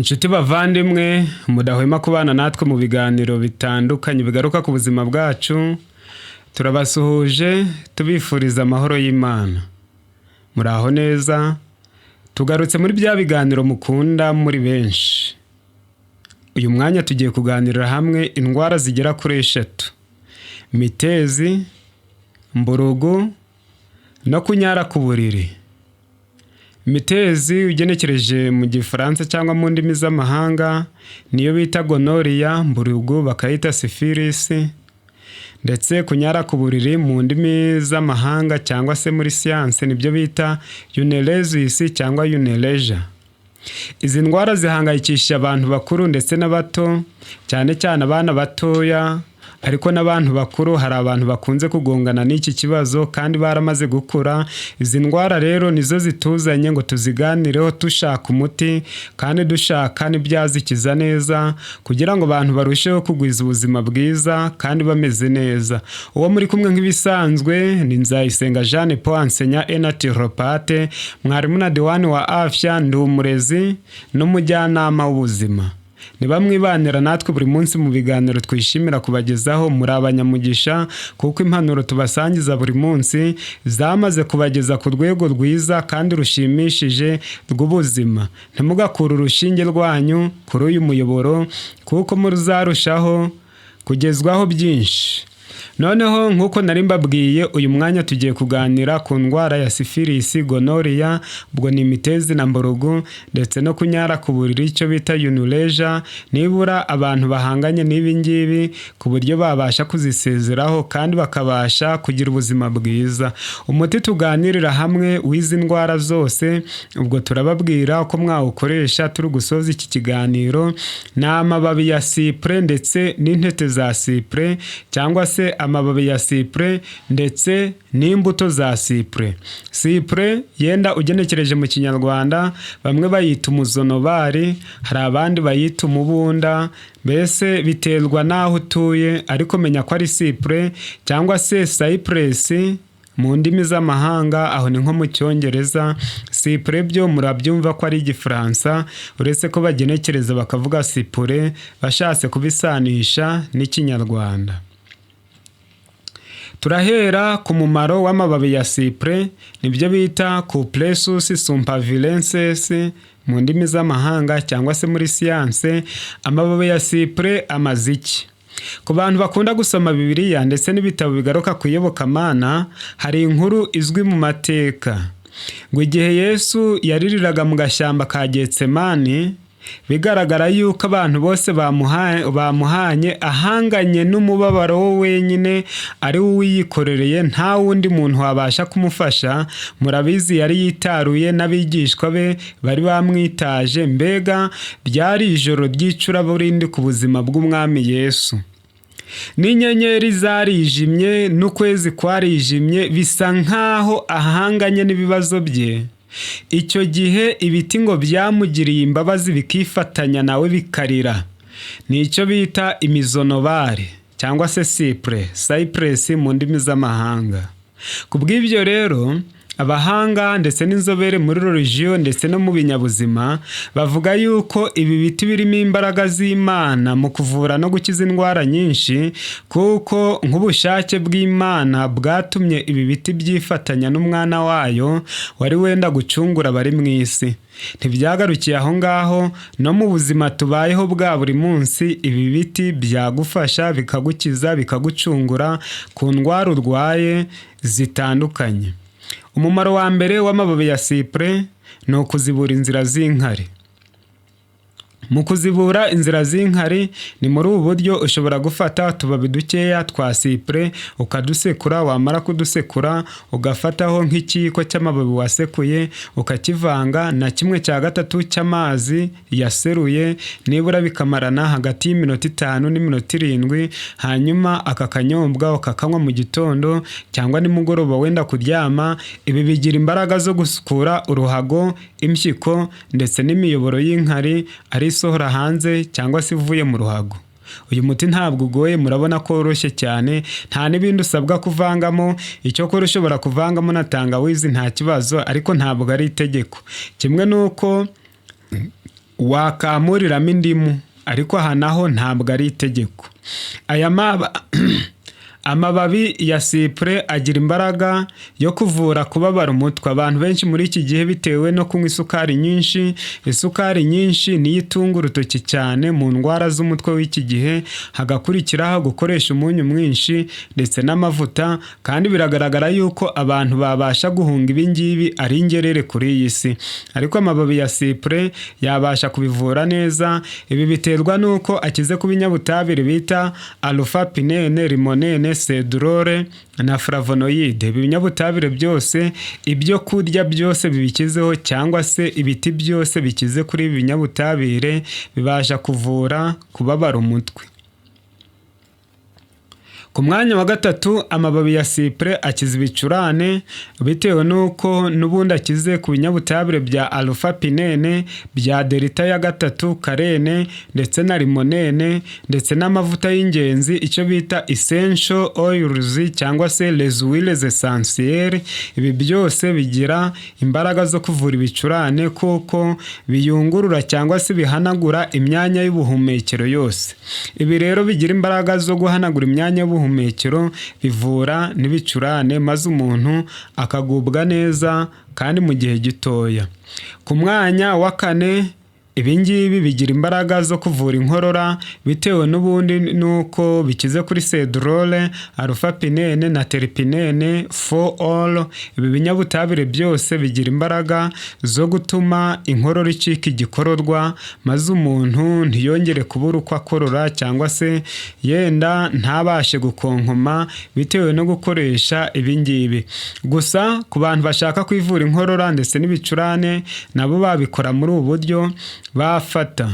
Inshuti bavandimwe, mudahwema kubana natwe mu biganiro bitandukanye bigaruka ku buzima bwacu. Turabasuhuje tubifuriza amahoro y'Imana. Muraho neza, tugarutse muri bya biganiro mukunda muri benshi. Uyu mwanya tugiye kuganirira hamwe indwara zigera kuri 3: mitezi, mburugu no kunyara ku buriri. Mitezi ugenekereje mu Gifaransa cyangwa mu ndimi z'amahanga niyo bita gonorrhea, mburugu bakayita syphilis, ndetse kunyara ku buriri mu ndimi z'amahanga cyangwa se muri siyanse nibyo bita uneresis cyangwa uneresia. Izi ndwara zihangayikisha abantu bakuru ndetse n'abato, cyane cyane abana batoya, ariko n'abantu bakuru hari abantu bakunze kugongana n'iki kibazo kandi baramaze gukura. Izi ndwara rero nizo zituzanye ngo tuziganireho dushaka umuti kandi dushaka n'ibyazikiza neza, kugira ngo abantu barusheho kugwiza ubuzima bwiza kandi bameze neza. Uwo muri kumwe nk'ibisanzwe ni Nzayisenga Jean Paul, enseignant et naturopathe, mwarimu na diwani wa afya, ndi umurezi n'umujyanama w'ubuzima. Niba mwibanira natwe buri munsi mu biganiro twishimira kubagezaho, muri abanyamugisha kuko impanuro tubasangiza buri munsi zamaze kubageza ku rwego rwiza kandi rushimishije rw'ubuzima. Ntimugakure urushinge rwanyu kuri uyu muyoboro kuko muzarushaho kugezwaho byinshi. Noneho nk'uko nari mbabwiye, uyu mwanya tugiye kuganira ku ndwara ya syphilis, gonorrhea, ubwo ni imitezi na mburugu, ndetse no kunyara ku buriri icyo bita uneresia. Nibura abantu bahanganye n'ibi ngibi ku buryo babasha kuzisezeraho kandi bakabasha kugira ubuzima bwiza. Umuti tuganirira hamwe w'izi ndwara zose, ubwo turababwira uko mwawukoresha turi gusoza iki kiganiro. Ni amababi ya cyprès ndetse n'intete za cyprès, cyangwa se amababi ya cyprès ndetse n'imbuto za cyprès. Cyprès yenda ugenekereje mu Kinyarwanda bamwe bayita umuzonobari, hari abandi bayita umubunda, mbese biterwa n'aho utuye, ariko menya ko ari cyprès cyangwa se cypress mu ndimi z'amahanga, aho ni nko mu Cyongereza. Cyprès byo murabyumva ko ari Igifaransa, uretse ko bagenekereza bakavuga cyprès bashatse kubisanisha n'Ikinyarwanda. Turahera ku mumaro w'amababi ya cyprès, nibyo bita Cupressus sumpavilensis mu ndimi z'amahanga cyangwa se muri siyanse. Amababi ya cyprès amaze iki? Ku bantu bakunda gusoma Bibiliya ndetse n'ibitabo bigaruka ku iyobokamana, hari inkuru izwi mu mateka ngo igihe Yesu yaririraga mu gashyamba ka Getsemani, bigaragara yuko abantu bose bamuhanye ahanganye n'umubabaro we wenyine, ari we uwiyikorereye, nta wundi muntu wabasha kumufasha. Murabizi yari yitaruye n'abigishwa be bari bamwitaje. Mbega byari ijoro ry'icuraburindi ku buzima bw'umwami Yesu. N'inyenyeri zarijimye n'ukwezi kwarijimye, bisa nkaho ahanganye n'ibibazo bye. Icyo gihe ibiti ngo byamugiriye imbabazi bikifatanya nawe bikarira. Ni icyo bita imizonobari cyangwa se cypress mu ndimi z'amahanga. Ku bw'ibyo rero abahanga ndetse n'inzobere muri religion ndetse no mu binyabuzima bavuga yuko ibi biti birimo imbaraga z'Imana mu kuvura no gukiza indwara nyinshi, kuko nk'ubushake bw'Imana bwatumye ibi biti byifatanya n'umwana wayo wari wenda gucungura abari mu isi. Ntibyagarukiye aho ngaho, no mu buzima tubayeho bwa buri munsi ibi biti byagufasha bikagukiza bikagucungura ku ndwara urwaye zitandukanye. Umumaro wa mbere w'amababi ya cyprès ni ukuzibura inzira z'inkari. Mu kuzibura inzira z'inkari ni muri ubu buryo: ushobora gufata utubabi dukeya twa cyprès ukadusekura, wamara kudusekura ugafataho nk'ikiyiko cy'amababi wasekuye ukakivanga na 1/3 cy'amazi yaseruye, nibura bikamarana hagati y'iminota 5 n'iminota 7. Hanyuma aka kanyobwa ukakanywa mu gitondo cyangwa nimugoroba wenda kuryama. Ibi bigira imbaraga zo gusukura uruhago, impyiko ndetse n'imiyoboro y'inkari ari isohora hanze cyangwa se ivuye mu ruhago. Uyu muti ntabwo ugoye, murabona ko woroshye cyane, nta n'ibindi usabwa kuvangamo. Icyo kora ushobora kuvangamo na tangawizi nta kibazo, ariko ntabwo ari itegeko. Kimwe nuko wakamuriramo indimu, ariko aha naho ntabwo ari itegeko. Amababi ya sipure agira imbaraga yo kuvura kubabara umutwe. Abantu benshi muri iki gihe bitewe no kunywa isukari nyinshi, isukari nyinshi niyo itunga urutoki cyane mu ndwara z'umutwe w'iki gihe, hagakurikiraho gukoresha umunyu mwinshi ndetse n'amavuta, kandi biragaragara yuko abantu babasha guhunga ibingibi ari ingerere kuri iyi si, ariko amababi ya sipure yabasha kubivura neza. Ibi biterwa nuko akize ku binyabutabire bita alpha pinene, limonene, cedrole na flavonoide. Ibi binyabutabire byose, ibyo kurya byose bibikizeho cyangwa se ibiti byose bikize kuri ibi binyabutabire bibasha kuvura kubabara umutwe. Ku mwanya wa gatatu, amababi ya sipure akiza ibicurane bitewe nuko n'ubundi akize ku binyabutabire bya alpha pinene, bya delta ya gatatu karene ndetse na limonene ndetse n'amavuta y'ingenzi icyo bita essential oils cyangwa se les huiles essentielles. Ibi byose bigira imbaraga zo kuvura ibicurane kuko biyungurura cyangwa se bihanagura imyanya y'ubuhumekero yose. Ibi rero bigira imbaraga zo guhanagura imyanya y'ubuhumekero, bivura n'ibicurane maze umuntu akagubwa neza kandi mu gihe gitoya. Ku mwanya wa kane, ibingibi bigira imbaraga zo kuvura inkorora bitewe n'ubundi nuko bikize kuri cedrole, alpha pinene na terpinene, all. Ibi binyabutabire byose bigira imbaraga zo gutuma inkorora icika igikororwa maze umuntu ntiyongere kubura uko akorora cyangwa se yenda ntabashe gukonkoma bitewe no gukoresha ibingibi. Gusa ku bantu bashaka kwivura inkorora ndetse n'ibicurane nabo babikora muri ubu buryo. Bafata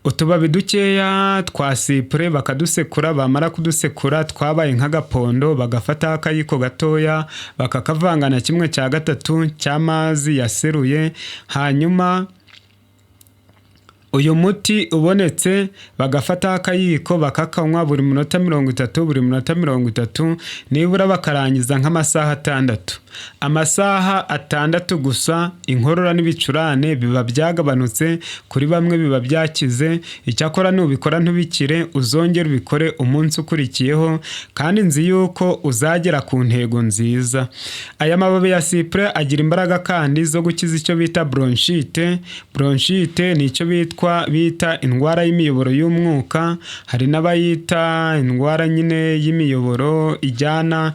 utubabi dukeya twa sipure bakadusekura, bamara kudusekura twabaye nk'agapondo, bagafata akayiko gatoya bakakavanga na 1/3 cy'amazi yaseruye, hanyuma uyu muti ubonetse bagafata akayiko bakakanywa buri minota 30, buri minota 30, nibura bakarangiza nk'amasaha 6. Amasaha 6 gusa inkorora n'ibicurane biba byagabanutse, kuri bamwe biba byakize. Icyakora nubikora ntubikire, uzongera ubikore umunsi ukurikiyeho kandi nzi yuko uzagera ku ntego nziza. Aya mababi ya sipure agira imbaraga kandi zo gukiza icyo bita bronchite. Bronchite ni icyo bita indwara y'imiyoboro y'umwuka, hari n'abayita indwara nyine y'imiyoboro ijyana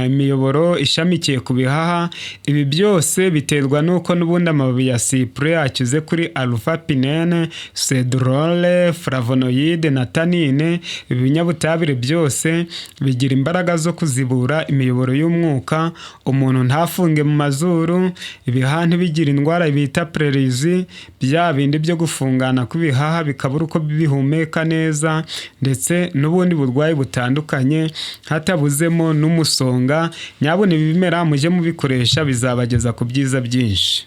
imiyoboro ishamikiye ku bihaha. Ibi byose biterwa nuko n'ubundi amababi ya sipure akize kuri alpha pinene, cedrole, flavonoide na tannine. Ibi binyabutabire byose bigira imbaraga zo kuzibura imiyoboro y'umwuka, umuntu ntafunge mu mazuru, ibihaha ntibigira indwara bita pleurisy, bya bindi byo gufungana kw'ibihaha bikabura uko bihumeka neza, ndetse n'ubundi burwayi butandukanye hatabuzemo n'umusonga. Nyabona ibi bimera mujye mubikoresha, bizabageza ku byiza byinshi.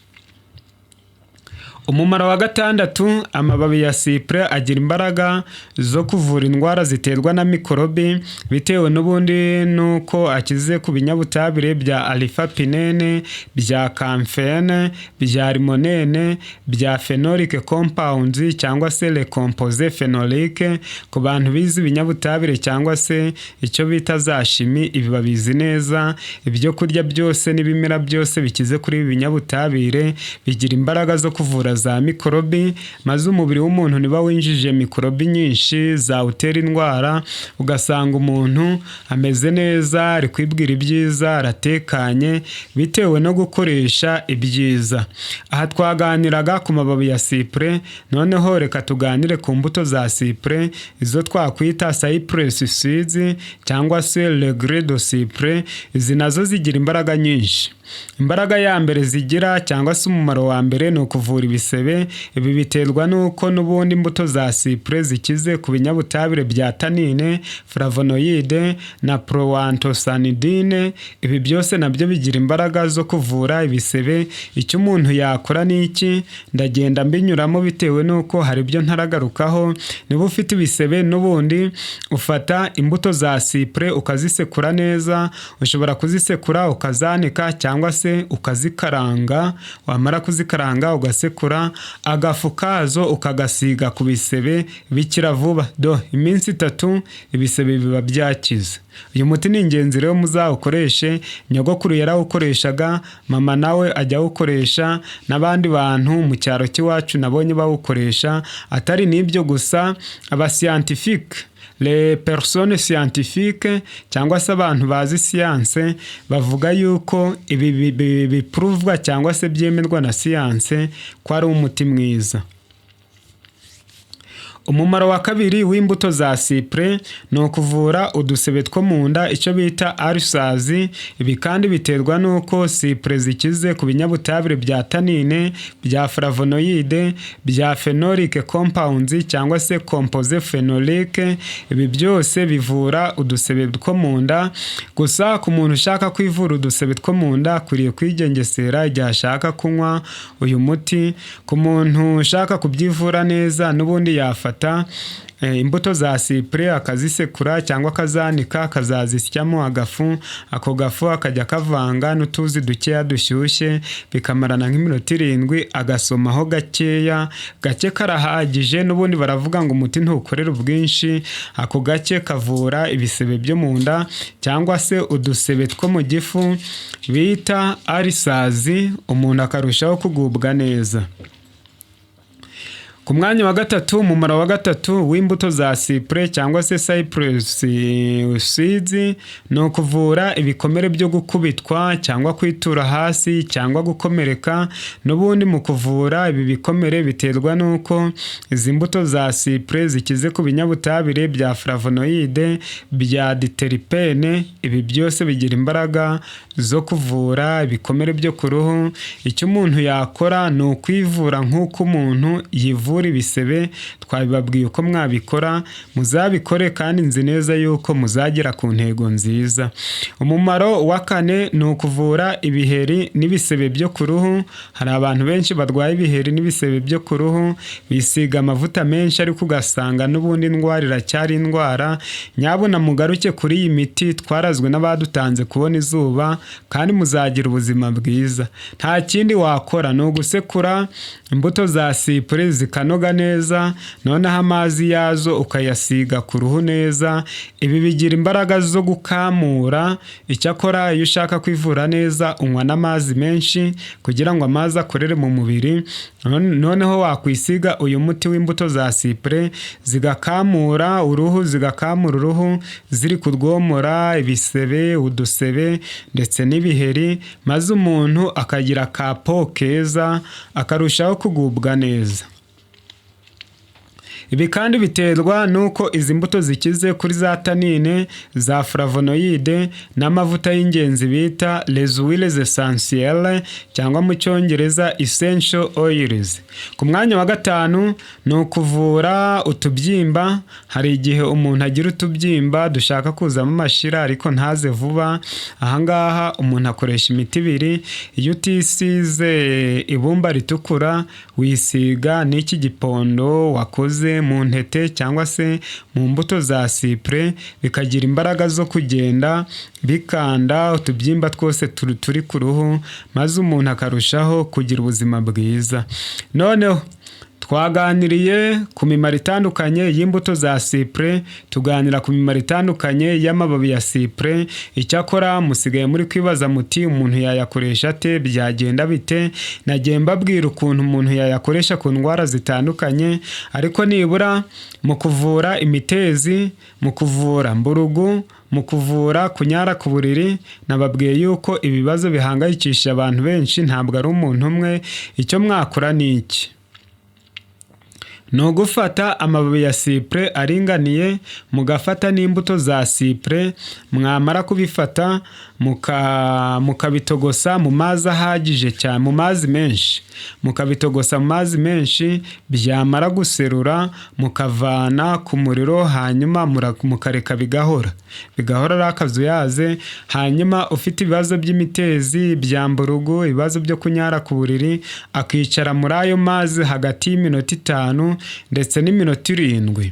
Umumaro wa gatandatu, amababi ya sipure agira imbaraga zo kuvura indwara ziterwa na mikorobi bitewe n'ubundi nuko akize ku binyabutabire bya alpha pinene, bya camphene, bya limonene, bya phenolic compounds cyangwa se les composés phénoliques. Ku bantu bize ibinyabutabire cyangwa se icyo bita za shimi, ibi babizi neza. Ibyo kurya byose n'ibimera byose bikize kuri ibi binyabutabire bigira imbaraga zo kuvura za mikorobi, maze umubiri w'umuntu niba winjije mikorobi nyinshi zawutera indwara, ugasanga umuntu ameze neza, ari kwibwira ibyiza, aratekanye bitewe no gukoresha ibyiza. Aha twaganiraga ku mababi ya sipure, noneho reka tuganire ku mbuto za sipure, izo twakwita cypress seeds cyangwa se le gris de cypre. Izi nazo zigira imbaraga nyinshi. Imbaraga ya mbere zigira cyangwa se umumaro wa mbere ni ukuvura ibisebe. Ibi biterwa nuko n'ubundi imbuto za sipure zikize ku binyabutabire bya tannine, flavonoide na proanthocyanidine. Ibi byose nabyo bigira imbaraga zo kuvura ibisebe. Icyo umuntu yakora ni iki, ndagenda mbinyuramo bitewe nuko hari ibyo ntaragarukaho. Niba ufite ibisebe n'ubundi ufata imbuto za sipure ukazisekura neza, ushobora kuzisekura ukazanika cyangwa se ukazikaranga, wamara kuzikaranga ugasekura ukazikura agafu kazo ukagasiga ku bisebe bikira vuba. Iminsi 3 ibisebe biba byakize. Uyu muti ni ingenzi rero muzawukoreshe. Nyogokuru yarawukoreshaga, mama nawe ajya awukoresha, n'abandi bantu mu cyaro cy'iwacu nabonye bawukoresha. Atari n'ibyo gusa, aba scientifique, les personnes scientifiques cyangwa se abantu bazi science bavuga yuko ibi biprovwa cyangwa se byemerwa na science ko ari umuti mwiza. Umumaro wa kabiri w'imbuto za cyprès ni ukuvura udusebe two mu nda, icyo bita ulcers. Ibi kandi biterwa nuko cyprès zikize ku binyabutabire bya tannine, bya flavonoide, bya phenolic compounds cyangwa se composé phénolique. Ibi byose bivura udusebe two mu nda. Gusa ku muntu ushaka kwivura udusebe two mu nda akwiriye kwigengesera igihe ashaka kunywa uyu muti. Ku muntu ushaka kubyivura neza n'ubundi yafata imbuto za cyprès akazisekura cyangwa akazanika, akazazisyamo agafu. Ako gafu akajya kavanga n'utuzi dukeya dushyushye bikamarana nk'iminota 7, agasomaho gakeya. Gake karahagije, n'ubundi baravuga ngo umuti ntukorera ubwinshi. Ako gake kavura ibisebe byo mu nda cyangwa se udusebe two mu gifu bita ulcers, umuntu akarushaho kugubwa neza. Ku mwanya wa gatatu, umumaro wa gatatu w'imbuto za cyprès cyangwa se cypress seeds ni ukuvura ibikomere byo gukubitwa cyangwa kwitura hasi cyangwa gukomereka. N'ubundi mu kuvura ibi bikomere biterwa nuko izi mbuto za cyprès zikize ku binyabutabire bya flavonoide, bya diterpene. Ibi byose bigira imbaraga zo kuvura ibikomere byo ku ruhu. Icyo umuntu yakora ni ukwivura nk'uko umuntu yivura ibisebe. Twabibabwiye uko mwabikora, muzabikore kandi nzi neza yuko muzagera ku ntego nziza. Umumaro wa 4 ni ukuvura ibiheri n'ibisebe byo ku ruhu. Hari abantu benshi barwaye ibiheri n'ibisebe byo ku ruhu, bisiga amavuta menshi ariko ugasanga n'ubundi indwara iracyari indwara. Nyabuna mugaruke kuri iyi miti twarazwe n'abadutanze kubona izuba kandi muzagira ubuzima bwiza. Nta kindi wakora, ni ugusekura imbuto za cyprès zikanoga neza, noneho amazi yazo ukayasiga ku ruhu neza. Ibi bigira imbaraga zo gukamura. Icyakora iyo ushaka kwivura neza unywa n'amazi menshi kugira ngo amazi akorere mu mubiri. Noneho wakwisiga uyu muti w'imbuto za cyprès zigakamura uruhu, ziri kurwomora ibisebe, udusebe ndetse n'ibiheri, maze umuntu akagira kapo keza akarushaho kugubwa neza. Ibi kandi biterwa nuko izi mbuto zikize kuri za tannine, za flavonoide n'amavuta y'ingenzi bita les huiles essentielles cyangwa mu cyongereza essential oils. Ku mwanya wa 5 ni ukuvura utubyimba. Hari igihe umuntu agira utubyimba dushaka kuzamo amashira ariko ntaze vuba. Ahangaha umuntu akoresha imiti 2. Iyo utisize ibumba ritukura, wisiga n'iki gipondo wakoze mu ntete cyangwa se mu mbuto za cyprès, bikagira imbaraga zo kugenda bikanda utubyimba twose turi ku ruhu, maze umuntu akarushaho kugira ubuzima bwiza. Noneho twaganiriye ku mimaro itandukanye y'imbuto za cyprès, tuganira ku mimaro itandukanye y'amababi ya cyprès. Icyakora musigaye muri kwibaza muti umuntu yayakoresha ate, byagenda bite? Nagiye mbabwira ukuntu umuntu yayakoresha ku ndwara zitandukanye, ariko nibura mu kuvura imitezi, mu kuvura mburugu, mu kuvura kunyara ku buriri, nababwiye yuko ibibazo bihangayikisha abantu benshi ntabwo ari umuntu umwe. Icyo mwakora ni iki? ni ugufata amababi ya cyprès aringaniye, mugafata n'imbuto za cyprès, mwamara kubifata mukabitogosa mu mazi ahagije cyane, mu mazi menshi, mukabitogosa mu mazi menshi, byamara guserura mukavana ku muriro, hanyuma mukareka bigahora ari akazuyaze. Hanyuma ufite ibibazo by'imitezi, byamburugu, ibibazo byo kunyara ku buriri, akicara muri ayo mazi hagati y'iminota 5 ndetse n'iminota 7.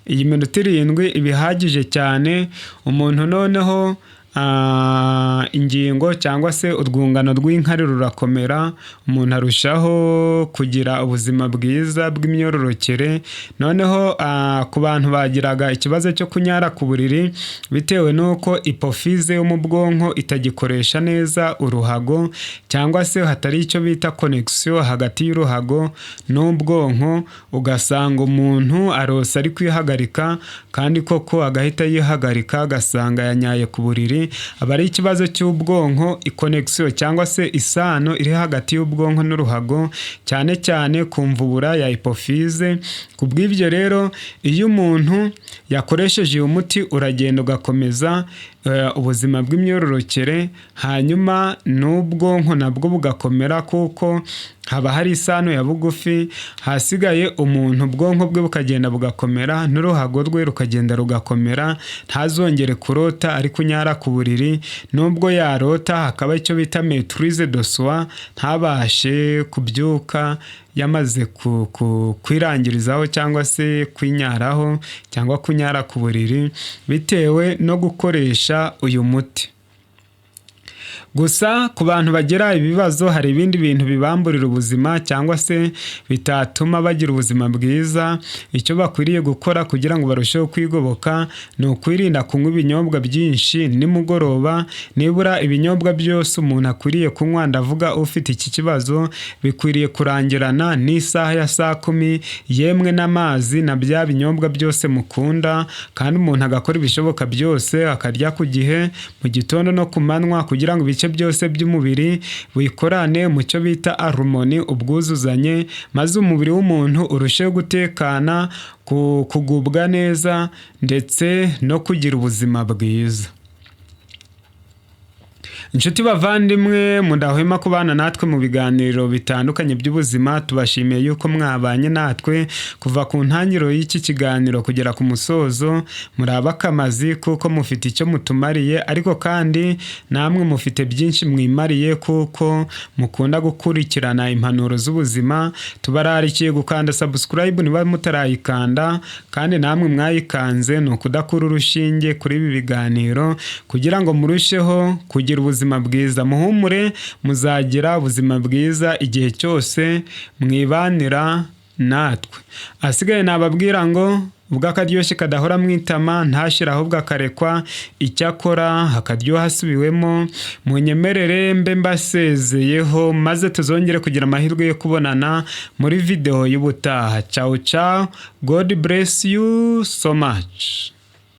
Iyi minota 7 ibihagije cyane. Umuntu noneho ingingo cyangwa se urwungano rw'inkari rurakomera, umuntu arushaho kugira ubuzima bwiza bw'imyororokere. Noneho ku bantu bagiraga ikibazo cyo kunyara ku buriri bitewe n'uko ipophyse yo mu bwonko itagikoresha neza uruhago, cyangwa se hatari icyo bita connection hagati y'uruhago n'ubwonko, ugasanga umuntu arose ari kwihagarika kandi koko agahita yihagarika agasanga yanyaye ku buriri, aba ari ikibazo cy'ubwonko, connection cyangwa se isano iri hagati y'ubwonko n'uruhago, cyane cyane ku mvubura ya hypophyse. Kubw'ibyo rero iyo umuntu yakoresheje uyu muti uragenda ugakomeza ubuzima bw'imyororokere, hanyuma n'ubwonko nabwo bugakomera kuko haba hari isano ya bugufi, hasigaye umuntu ubwonko bwe bukagenda bugakomera n'uruhago rwe rukagenda rugakomera, ntazongere kurota ari kunyara ku buriri, nubwo yarota hakaba icyo bita maîtrise de soi, ntabashe kubyuka yamaze kwirangirizaho cyangwa se kwinyaraho cyangwa kunyara ku buriri bitewe no gukoresha uyu muti. Gusa ku bantu bagira ibibazo hari ibindi bintu bibamburira ubuzima cyangwa se bitatuma bagira ubuzima bwiza. Icyo bakwiriye gukora kugira ngo barusheho kwigoboka ni ukwirinda kunywa ibinyobwa byinshi nimugoroba. Nibura ibinyobwa byose umuntu akwiriye kunywa, ndavuga ufite iki kibazo, bikwiriye kurangirana n'isaha ya 10:00, yemwe n'amazi na bya binyobwa byose mukunda, kandi umuntu agakora ibishoboka byose akarya ku gihe mu gitondo no ku manywa kugira ngo ibice byose by'umubiri bikorane mu cyo bita harmony, ubwuzuzanye, maze umubiri w'umuntu urusheho gutekana, kugubwa neza ndetse no kugira ubuzima bwiza. Inshuti bavandimwe, mudahwema kubana natwe mu biganiro bitandukanye by'ubuzima, tubashimiye yuko mwabanye natwe kuva ku ntangiriro y'iki kiganiro kugera ku musozo. Muraba akamazi kuko mufite icyo mutumariye, ariko kandi namwe mufite byinshi mwimariye kuko mukunda gukurikirana impanuro z'ubuzima. Tubararikiye gukanda subscribe niba mutarayikanda, kandi namwe mwayikanze ni ukudakura urushinge kuri ibi biganiro kugira ngo murusheho kugira ubuzima bwiza. Muhumure, muzagira ubuzima bwiza igihe cyose mwibanira natwe. Asigaye nababwira ngo ubwo akaryoshye kadahora mwitama ntashira ahubwo akarekwa, icyakora hakaryoha hasubiwemo. Munyemerere mbe mbasezeyeho maze tuzongere kugira amahirwe yo kubonana muri video y'ubutaha. Ciao ciao, God bless you so much.